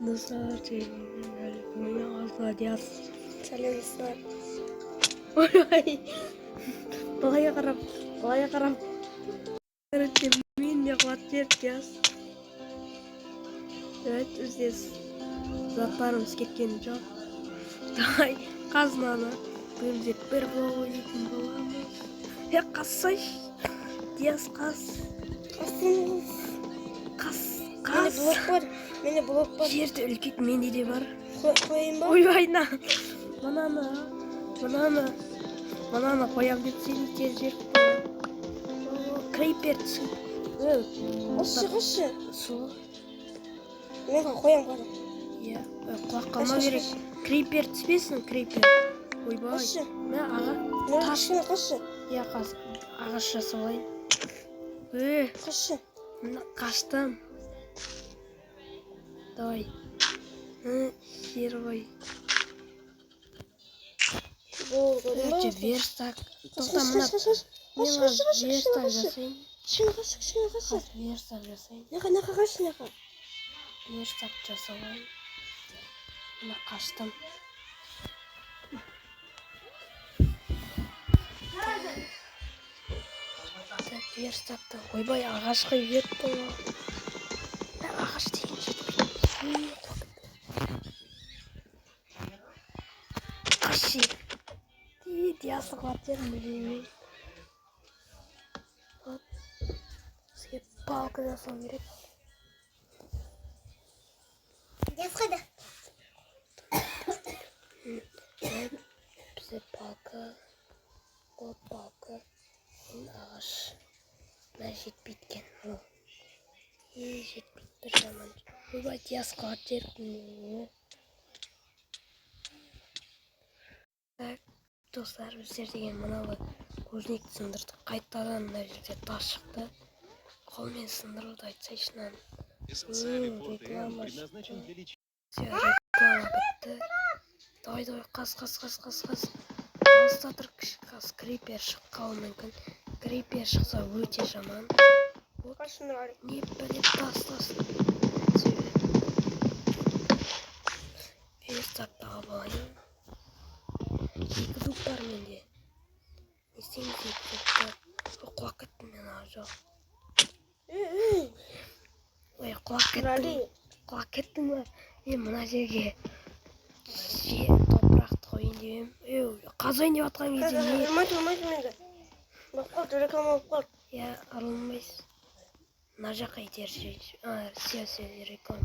Назар ağzına Diyaz. Сәлеметсіздер. Ой, былай қарап. Короче, мен не хватит Diyaz. Evet, здесь заттарымыз кеткен жоқ. Давай, қазынаны бөлдеп бір болып жейтін боламыз. Қазсай, Diyaz қаз. Мені блок бар. Жерді үлкейт, менде де бар. Қойын ба? Ойбайна. Банана қоям деп сені тез жеріп қойым. Крейпер түсін. Қашы. Су. Мен қоям қады. Иә, құлақ қалма керек. Крейпер түспесін, крейпер. Ойбай. Қашы. Мә, аға. Кішкене қашы. Иә, ағаш жасалайын. Қашы. Мына қаштым. Давай. Жер ғой. Короче, верстак. Тоқта, мына. Мен верстак жасайын. Кішкене қашы. Верстак жасайын. Неқа қашы. Верстак жасалайын. Мына қаштым. Верстактан. Ойбай, ағашқа үйеттің. Ағаш деген жетпейді. Қаши. Диясы қуатерін білмеймін. Бізге палка жасау керек. Девқада. Бізде палка. Ол палка. Ағаш. Мә жетпейткен. Жетпейді бір жаман. Ойбай, Diyaz қуатерін. Достар, біздер деген мынау кузникті сындырдық. Қайтадан мына жерде тас шықты. Қолмен сындыруды айтсайшы нан. Реклама шықты. Реклама бітті. Давай, қаз. Алыста тұр қаз. Крипер шыққауы мүмкін. Крипер шықса өте жаман. Не білет тас. Верстакты алып алайын. Екі дуп бар менде. Не істейміз екі дупты? Құлақ кеттім мен жоқ. Ой, құлақ кеттім ба? Мен мына жерге топырақты қойын деп ем. Қазайын деп атқан кезде не? Ұрмайды менді. Баққалды, реклама болып қалды. Иә, арылмайсыз. Мына жаққа етер жейші. Все, реклама.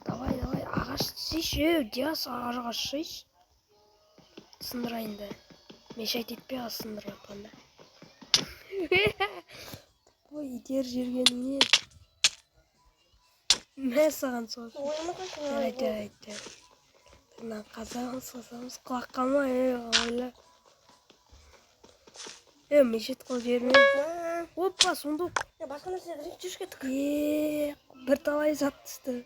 Давай, ағаш түсейші. Diyaz ағаш шейші. Сындырайын да. Мешайт етпей аз сындырып атқанда. Ой, етер жүргеніне. Мә саған соғыз. Жарайды. Мына қазамыз құлақ қалма, ойла. Мешет қол жермен. Опа, сундук. Басқа нәрсе жүріп кеттік. Бір талай зат түсті.